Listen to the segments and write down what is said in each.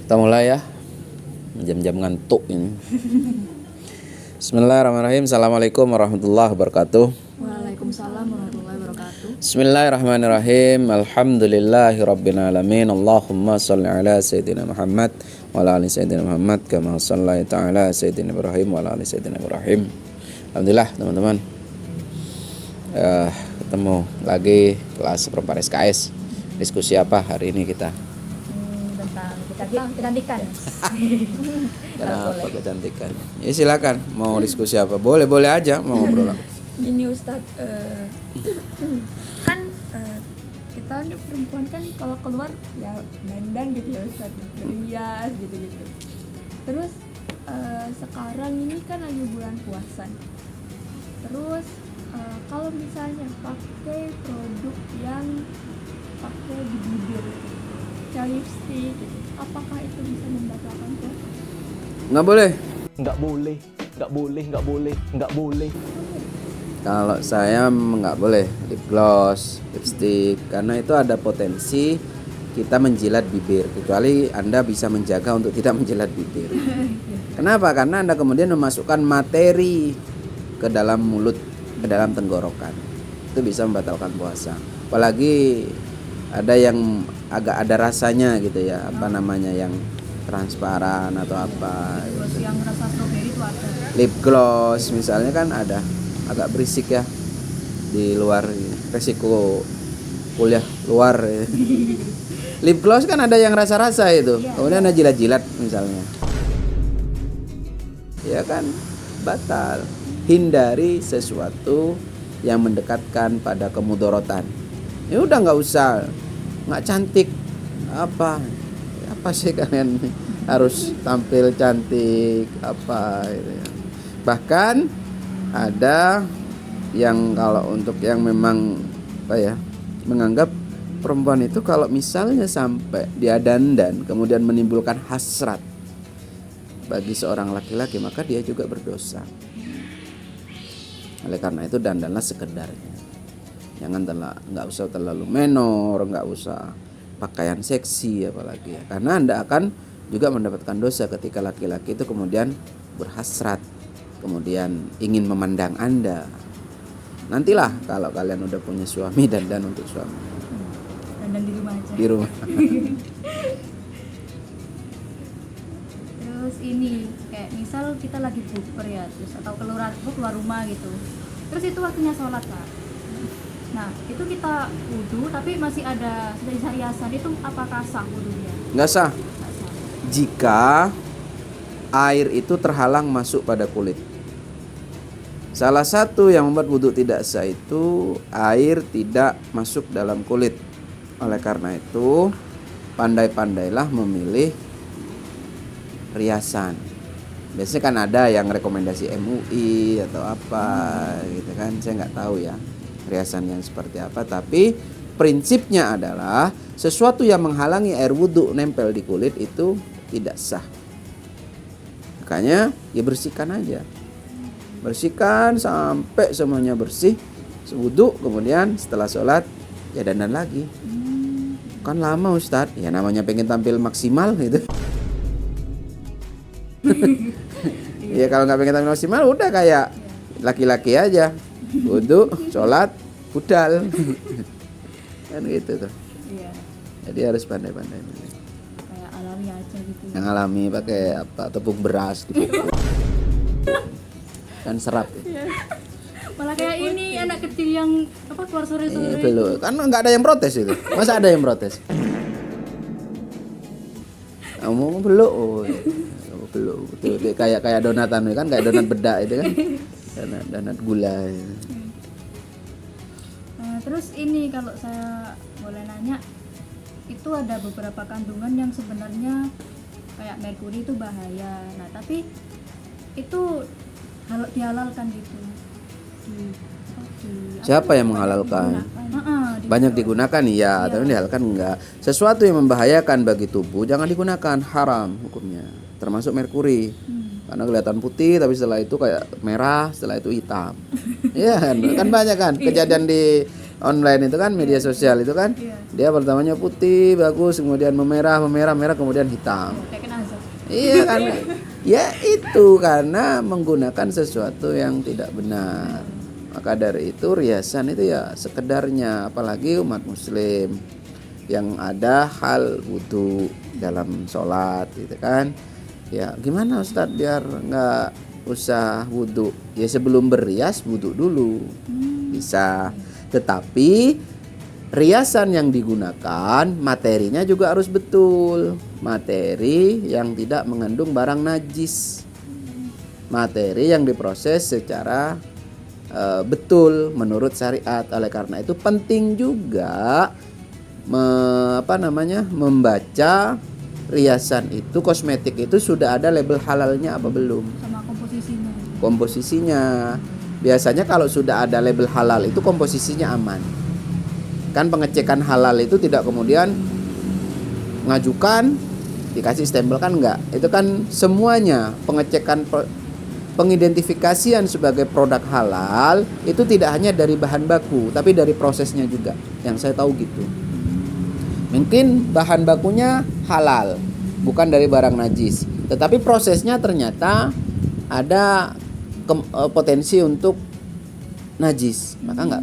Kita mulai ya. Jam-jam ngantuk ini. Bismillahirrahmanirrahim. Assalamualaikum warahmatullahi wabarakatuh. Waalaikumsalam warahmatullahi wabarakatuh. Bismillahirrahmanirrahim. Alhamdulillahirabbil alamin. Allahumma shalli ala sayyidina Muhammad wa ala ali sayyidina Muhammad kama shallaita ala sayyidina Ibrahim wa ala ali sayyidina Ibrahim. Alhamdulillah teman-teman. Ketemu lagi kelas perempat SKS. Diskusi apa hari ini kita? Tentang kecantikan. Kenapa kecantikan? Ya silakan, mau diskusi apa? Boleh aja mau ngobrol. Ini Ustadz, kan kita ini perempuan kan kalau keluar ya dandan gitu ya Ustadz, berhias gitu-gitu. Terus sekarang ini kan lagi bulan puasa. Terus kalau misalnya pakai produk yang pakai di bibir, kayak lipstick gitu, apakah itu bisa membatalkan puasa? Nggak boleh. Nggak boleh. Kalau saya nggak boleh lip gloss, lipstick, karena itu ada potensi kita menjilat bibir. Kecuali Anda bisa menjaga untuk tidak menjilat bibir. Kenapa? Karena Anda kemudian memasukkan materi ke dalam mulut, ke dalam tenggorokan. Itu bisa membatalkan puasa. Apalagi ada yang agak ada rasanya gitu ya, apa namanya, yang transparan atau apa Terus yang rasa strawberry itu ada. lip gloss misalnya kan ada agak berisik ya di luar, resiko kuliah luar ya. Lip gloss kan ada yang rasa-rasa itu, kemudian ada jilat-jilat misalnya, ya kan batal. Hindari sesuatu yang mendekatkan pada kemudorotan. Ya udah nggak usah, nggak cantik apa sih kalian harus tampil cantik apa gitu ya. Bahkan ada yang kalau untuk yang memang apa ya, menganggap perempuan itu kalau misalnya sampai dia dandan kemudian menimbulkan hasrat bagi seorang laki-laki, maka dia juga berdosa. Oleh karena itu dandanlah sekedarnya. Jangan nggak usah terlalu menor, nggak usah pakaian seksi apalagi ya. Karena Anda akan juga mendapatkan dosa ketika laki-laki itu kemudian berhasrat, kemudian ingin memandang Anda. Nantilah kalau kalian udah punya suami, dandan untuk suami. Dandan di rumah aja. Di rumah. Terus ini kayak misal kita lagi bukber ya, terus atau keluar rumah gitu. Terus itu waktunya sholat Pak. Nah itu kita wudu tapi masih ada sisa hiasan, itu apakah sah wudunya? Nggak sah Nggak sah. jika air itu terhalang masuk pada kulit. Salah satu yang membuat wudhu tidak sah itu air tidak masuk dalam kulit. Oleh karena itu pandai-pandailah memilih riasan. Biasanya kan ada yang rekomendasi MUI atau apa gitu kan, saya nggak tahu ya riasan yang seperti apa, tapi prinsipnya adalah sesuatu yang menghalangi air wudhu nempel di kulit itu tidak sah. Makanya ya bersihkan aja, bersihkan sampai semuanya bersih, wudhu, kemudian setelah sholat ya dandan lagi. Kan lama Ustadz, ya namanya pengen tampil maksimal gitu. Ya kalau nggak pengen tampil maksimal udah kayak laki-laki aja, wudhu, sholat, budal. Kan gitu tuh. Iya. Jadi harus pandai-pandai. Kayak alami aja gitu. Yang alami pakai apa, tepung beras dipukul. Kan serap ya. Malah kayak ini anak kecil yang apa keluar sore-sore. Belum, kan nggak ada yang protes itu. Masa ada yang protes? Kamu belum, belum. Betul. Kayak donatan kan, kayak donat bedak itu kan. Donat gula. Terus ini kalau saya boleh nanya, itu ada beberapa kandungan yang sebenarnya kayak merkuri itu bahaya. Nah tapi itu dihalalkan gitu. Siapa yang menghalalkan? Banyak digunakan iya, tapi dihalalkan enggak. Sesuatu yang membahayakan bagi tubuh jangan digunakan, haram hukumnya. Termasuk merkuri. Karena kelihatan putih tapi setelah itu kayak merah, setelah itu hitam. Iya kan banyak kan kejadian di online itu kan, media sosial itu kan, Iya. dia pertamanya putih bagus, kemudian memerah, kemudian hitam. Kayak kena azab. Iya kan, ya itu karena menggunakan sesuatu yang tidak benar. Maka dari itu riasan itu ya sekedarnya, apalagi umat muslim yang ada hal wudu dalam sholat gitu kan. Ya gimana Ustadz biar nggak usah wudu? Ya sebelum berias wudu dulu bisa. Tetapi riasan yang digunakan materinya juga harus betul. Materi yang tidak mengandung barang najis. Materi yang diproses secara betul menurut syariat. Oleh karena itu penting juga membaca riasan itu, kosmetik itu sudah ada label halalnya apa belum. Sama komposisinya. Komposisinya biasanya kalau sudah ada label halal itu komposisinya aman. Kan pengecekan halal itu tidak kemudian ngajukan dikasih stempel, kan enggak. Itu kan semuanya pengecekan pengidentifikasian sebagai produk halal itu tidak hanya dari bahan baku tapi dari prosesnya juga, yang saya tahu gitu. Mungkin bahan bakunya halal, bukan dari barang najis, tetapi prosesnya ternyata ada potensi untuk najis, maka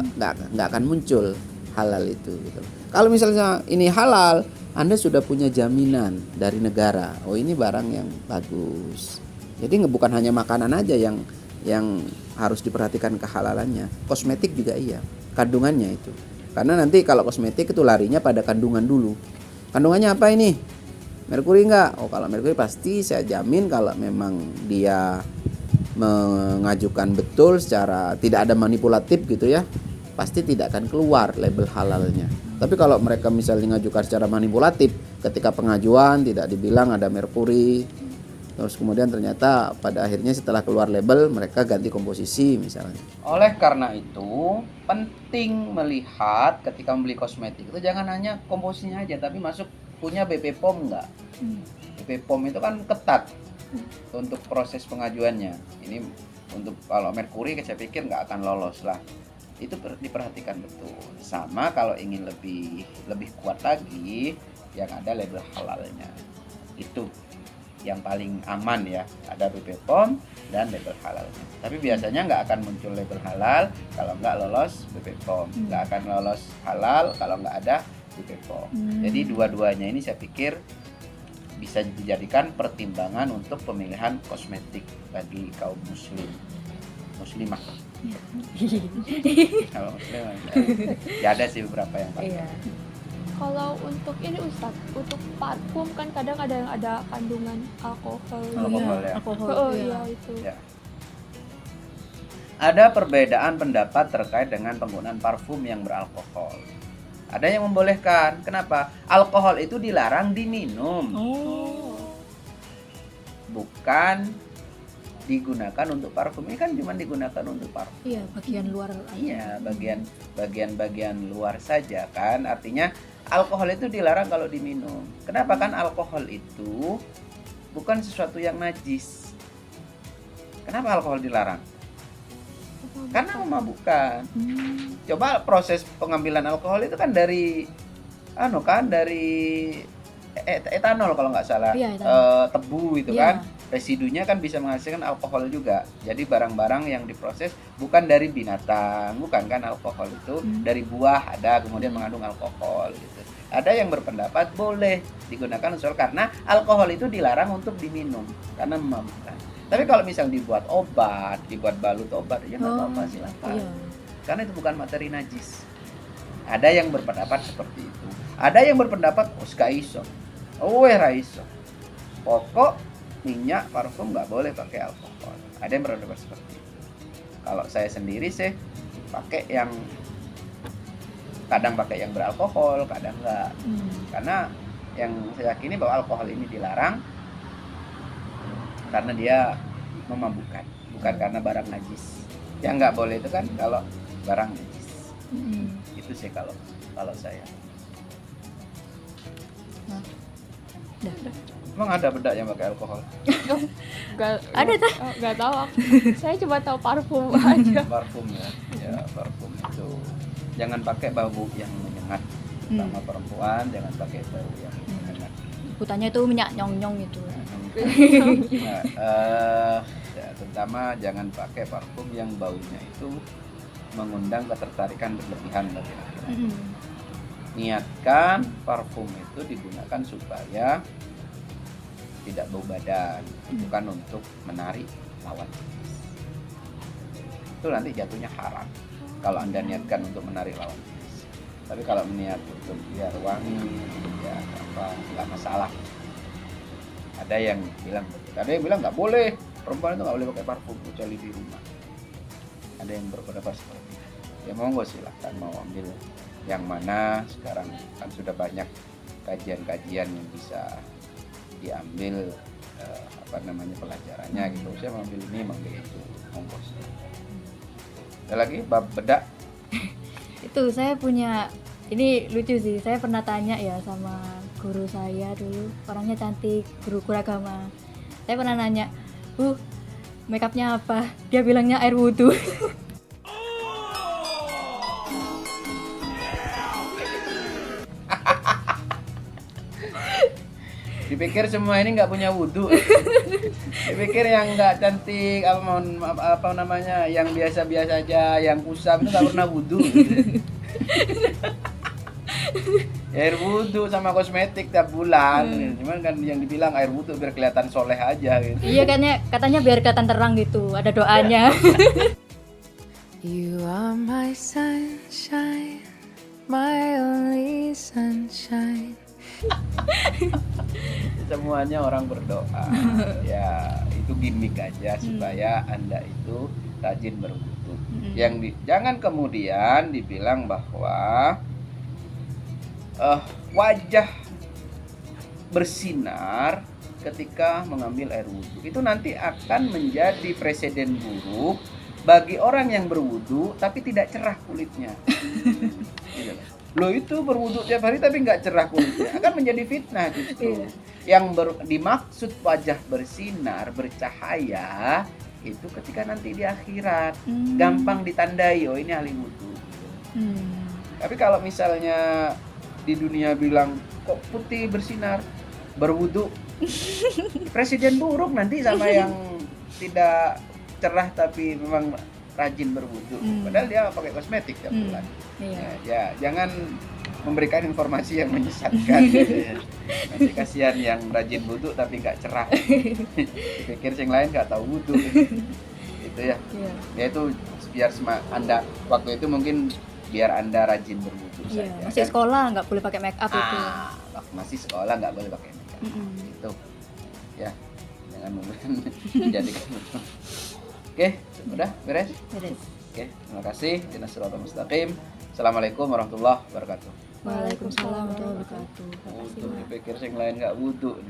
nggak akan muncul halal itu gitu. Kalau misalnya ini halal, Anda sudah punya jaminan dari negara, oh ini barang yang bagus. Jadi bukan hanya makanan aja yang harus diperhatikan kehalalannya, kosmetik juga iya, kandungannya itu. Karena nanti kalau kosmetik itu larinya pada kandungan dulu. Kandungannya apa ini? Merkuri enggak? Oh kalau merkuri pasti saya jamin kalau memang dia mengajukan betul secara tidak ada manipulatif gitu ya, pasti tidak akan keluar label halalnya. Tapi kalau mereka misalnya mengajukan secara manipulatif, ketika pengajuan tidak dibilang ada merkuri, terus kemudian ternyata pada akhirnya setelah keluar label mereka ganti komposisi misalnya. Oleh karena itu penting melihat ketika membeli kosmetik itu jangan hanya komposisinya aja, tapi masuk punya BP POM enggak. BP POM itu kan ketat untuk proses pengajuannya. Ini untuk kalau merkuri saya pikir nggak akan lolos lah. Itu diperhatikan betul. Sama kalau ingin lebih kuat lagi yang ada label halalnya. Itu yang paling aman ya, ada BP POM dan label halalnya. Tapi biasanya nggak akan muncul label halal kalau nggak lolos BP POM, nggak akan lolos halal kalau nggak ada BP POM. Jadi dua-duanya ini saya pikir bisa dijadikan pertimbangan untuk pemilihan kosmetik bagi kaum muslimah. Kalau muslimah ya ada sih beberapa yang pakai. Iya. Kalau untuk ini Ustadz, untuk parfum kan kadang ada yang ada kandungan alkohol. Alkohol ya. Alkohol. Oh iya. iya itu. Ya. Ada perbedaan pendapat terkait dengan penggunaan parfum yang beralkohol. Ada yang membolehkan. Kenapa? Alkohol itu dilarang diminum. Oh. Bukan digunakan untuk parfum. Ini kan cuma digunakan untuk parfum. Iya, bagian luar. Iya, bagian luar saja kan. Artinya alkohol itu dilarang kalau diminum. Kenapa? Kan alkohol itu bukan sesuatu yang najis. Kenapa alkohol dilarang? Karena memabukkan. Coba proses pengambilan alkohol itu kan dari etanol kalau nggak salah. Iya, etanol. Tebu itu Iya. kan. Residunya kan bisa menghasilkan alkohol juga. Jadi barang-barang yang diproses bukan dari binatang, bukan kan alkohol itu dari buah ada kemudian mengandung alkohol gitu. Ada yang berpendapat boleh digunakan soal karena alkohol itu dilarang untuk diminum karena memabukkan. Tapi kalau misal dibuat obat, dibuat balut obat ya nggak apa-apa silakan. Iya. Karena itu bukan materi najis. Ada yang berpendapat seperti itu. Ada yang berpendapat gak iso. Ra iso. Pokok minyak parfum nggak boleh pakai alkohol. Ada yang berpendapat seperti itu. Kalau saya sendiri sih pakai yang kadang pakai yang beralkohol, kadang enggak. Karena yang saya yakini bahwa alkohol ini dilarang karena dia memabukkan, bukan karena barang najis. Yang nggak boleh itu kan kalau barang najis. Itu sih kalau saya. Udah. Emang ada bedak yang pakai alkohol? Ada tuh? Nggak tahu aku. Saya cuma tahu parfum aja. Parfum ya, parfum itu jangan pakai bau yang menyengat. Sama perempuan jangan pakai bau yang menyengat. Sebutannya itu minyak nyong-nyong itu. Nah, ya, terutama jangan pakai parfum yang baunya itu mengundang ketertarikan berlebihan bagi laki-laki. Niatkan parfum itu digunakan supaya tidak bau badan, bukan untuk menarik lawan jenis. Itu nanti jatuhnya haram kalau Anda niatkan untuk menarik lawan jenis. Tapi kalau niat untuk biar wangi, ya apa, nggak masalah. Ada yang bilang, nggak boleh, perempuan itu nggak boleh pakai parfum kecuali di rumah. Ada yang berpendapat seperti itu. Ya monggo silahkan mau ambil yang mana. Sekarang kan sudah banyak kajian-kajian yang bisa diambil pelajarannya gitu. Saya mau ambil ini, mau ambil itu, monggo. Ada lagi bab bedak. Itu saya punya, ini lucu sih, saya pernah tanya ya sama guru saya dulu, orangnya cantik, guru agama. Saya pernah nanya, makeupnya apa? Dia bilangnya air wudhu. Dipikir semua ini nggak punya wudhu. Dipikir yang nggak cantik, apa namanya, yang biasa-biasa aja, yang kusam itu nggak pernah wudhu. Air wudhu sama kosmetik tiap bulan. Cuman kan yang dibilang air wudhu biar kelihatan soleh aja gitu. Iya, katanya biar kelihatan terang gitu, ada doanya. You are my sunshine, my only sunshine. Semuanya orang berdoa. Ya, itu gimmick aja supaya Anda itu rajin berwudu. Jangan kemudian dibilang bahwa wajah bersinar ketika mengambil air wudhu. Itu nanti akan menjadi presiden buruk bagi orang yang berwudhu tapi tidak cerah kulitnya. Loh, itu berwudhu tiap hari tapi nggak cerah kulitnya, akan menjadi fitnah justru. Yang dimaksud wajah bersinar, bercahaya itu ketika nanti di akhirat, gampang ditandai, oh ini ahli wudhu. Tapi kalau misalnya di dunia bilang kok putih bersinar, berwudhu, presiden buruk nanti sama yang tidak cerah tapi memang rajin berwudhu. Padahal dia pakai kosmetik tiap bulan. Ya, jangan memberikan informasi yang menyesatkan. Nanti kasihan yang rajin wudhu tapi nggak cerah. Pikir yang lain nggak tahu wudhu. Itu ya. Ya itu biar Anda waktu itu mungkin biar Anda rajin berwudhu saja. Masih sekolah nggak boleh pakai make up itu. Masih sekolah nggak boleh pakai make up. Itu. Ya. Jangan memberikan jadikan. Oke, udah beres? Beres. Oke, terima kasih. Ihdinas siratal mustaqim. Assalamualaikum warahmatullahi wabarakatuh. Waalaikumsalam warahmatullahi wabarakatuh. Wudu, dipikir yang lain nggak wudu.